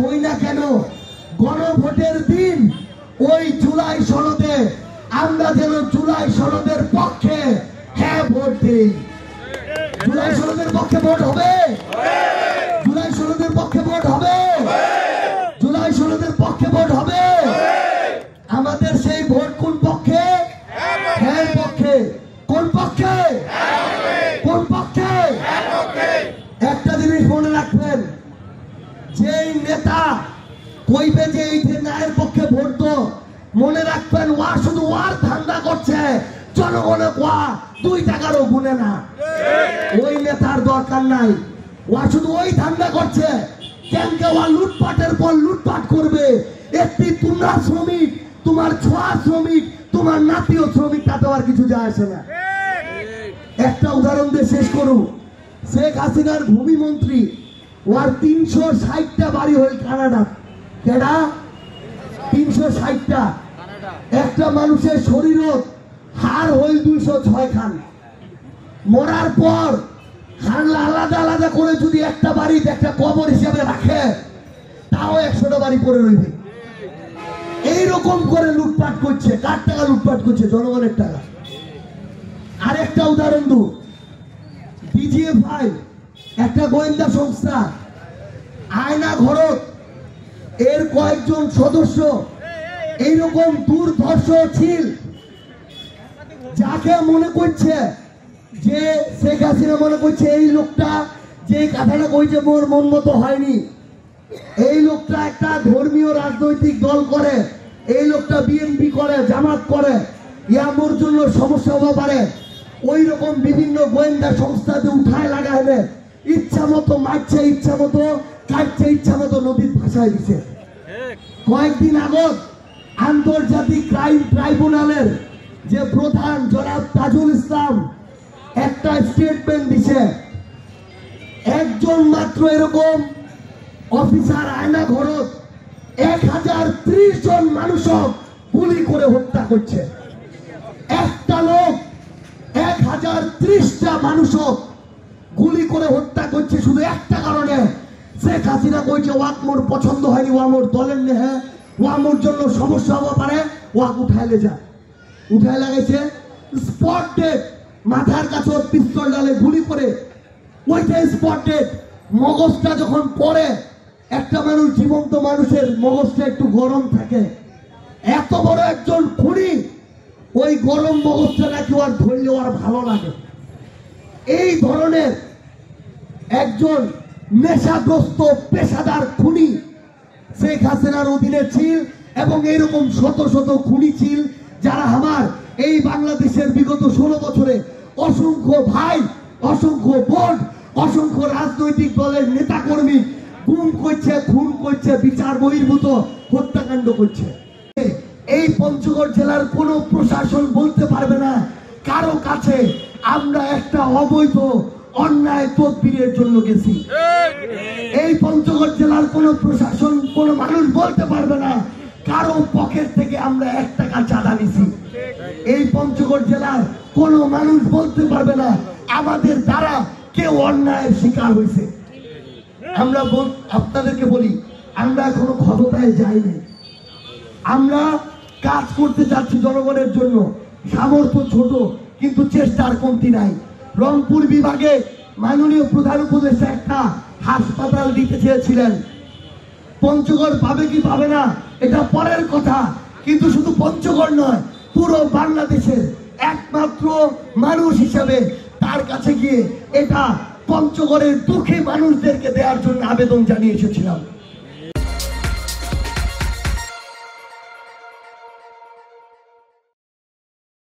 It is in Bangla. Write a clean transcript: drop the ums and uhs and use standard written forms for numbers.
হই না কেন, গণভোটের দিন ওই জুলাই সনদে আমরা যেন জুলাই সনদের পক্ষে হ্যাঁ ভোট দিই। জুলাই সনদের পক্ষে ভোট হবে, জুলাই সনদের পক্ষে ভোট হবে, জুলাই সনদের পক্ষে ভোট হবে। আমাদের সেই ভোট কোন পক্ষে? হ্যাঁ পক্ষে। কোন পক্ষে? কোন পক্ষে? একটা জিনিস মনে রাখবেন, যেই নেতা কইবে যে এই ন্যায়ের পক্ষে ভোট তো, মনে রাখবেন ওয়া শুধু ওয়ার ধান্দা করছে, জনগণে ওয়া 2 টাকারও গুনে না। ওই নেতার দরকার নাই, ওয়া শুধু ওই ধান্দা করছে কেনকে ওয়া লুটপাটের পর লুটপাট করবে। একটি তোমরা শ্রমিক, তোমার ছোঁয়া শ্রমিক, তোমার নাতিও শ্রমিক, তাতে আর কিছু যায় আসে না। একটা উদাহরণ দিয়ে শেষ করুন। শেখ হাসিনার ভূমি মন্ত্রী, ওর 360টা বাড়ি হল কানাডা। কেডা? 360টা। একটা মানুষের শরীরও হাড় হইল 206 খান। মরার পর হাড়লা আলাদা আলাদা করে যদি একটা বাড়িতে একটা কবর হিসাবে রাখে, তাও 100টা বাড়ি পড়ে রইবে। এইরকম করে লুটপাট করছে। কার টাকা লুটপাট করছে? জনগণের টাকা। আরেকটা উদাহরণ দু, ডিজিএফআই একটা গোয়েন্দা সংস্থা, আয়না ঘরত এর কয়েকজন সদস্য এইরকম দুর্ধর্ষ ছিল, যাকে মনে করছে যে শেখ হাসিনা মনে করছে এই লোকটা যে কথাটা কইছে মোর মন মতো হয়নি, এই লোকটা একটা ধর্মীয় রাজনৈতিক দল করে, এই লোকটা বিএনপি করে, জামাত করে, ইয়া মোর জন্য সমস্যা হতে পারে। ওই রকম বিভিন্ন গোয়েন্দা সংস্থাতে উঠায় লাগাইবে, ইচ্ছা মতো মারছে, ইচ্ছা মতো কাটছে, ইচ্ছা মতো নদীর ভাষায় দিছে। কয়েকদিন আগত আন্তর্জাতিক ক্রাইম ট্রাইব্যুনালের যে প্রধান জনাব তাজুল ইসলাম একটা স্টেটমেন্ট দিছে, একজন মাত্র এরকম অফিসার আয়না ঘরত 1030 জন মানুষক গুলি করে হত্যা করছে। একটা লোক 1030টা মানুষক গুলি করে হত্যা করছে শুধু একটা কারণে, শেখ হাসিনা কইছে ওয়াক মোর পছন্দ হয়নি, ওয়া মোর দলের নেহে, ওয়া মোর জন্য সমস্যা হতে পারে, ওয়াক উঠাইলে যা। উঠাই লাগাইছে স্পট ডেট, মাথার কাছে পিস্তল ডালে গুলি করে, ওইটাই স্পট ডেট। মগজটা যখন পড়ে, একটা মানুষ, জীবন্ত মানুষের মগজটা একটু গরম থাকে, এত বড় একজন খুনি, ওই গরম মগজটা নাকি আর ধরলে আর ভালো লাগে। এই ধরনের একজন নেশাগ্রস্ত পেশাদার খুনি শেখ হাসিনার অধীনে ছিল, এবং এইরকম শত শত খুনি ছিল যারা আমার এই বাংলাদেশের বিগত 16 বছরে অসংখ্য ভাই, অসংখ্য বোন, অসংখ্য রাজনৈতিক দলের নেতা কর্মী গুম করছে, খুন করছে, বিচার বহির্ভূত হত্যাকাণ্ড করছে। এই পঞ্চগড় জেলার কোন প্রশাসন বলতে পারবে না কারো কাছে আমরা একটা অবৈধ অন্যায় তদবিরের জন্য গেছি। এই পঞ্চগড় জেলার কোন প্রশাসন, কোন মানুষ বলতে পারবে না কারো পকেট থেকে আমরা 1 টাকা চাঁদা নিছি। এই পঞ্চগড় জেলার কোন মানুষ বলতে পারবে না আমাদের দ্বারা কেউ অন্যায়ের শিকার হয়েছে। আমরা আপনাদেরকে বলি, আমরা এখনো ক্ষমতায় যাইনি, আমরা কাজ করতে যাচ্ছি জনগণের জন্য। সামর্থ্য ছোট, কিন্তু চেষ্টার কমতি নাই। রংপুর বিভাগে মাননীয় প্রধান উপদেষ্টা একটা হাসপাতাল দিতে চেয়েছিলেন। পঞ্চগড় পাবে কি পাবে না এটা পরের কথা, কিন্তু শুধু পঞ্চগড় নয়, পুরো বাংলাদেশের একমাত্র মানুষ হিসেবে তার কাছে গিয়ে এটা পঞ্চগড়ের দুঃখী মানুষদেরকে দেওয়ার জন্য আবেদন জানিয়ে এসেছিলাম।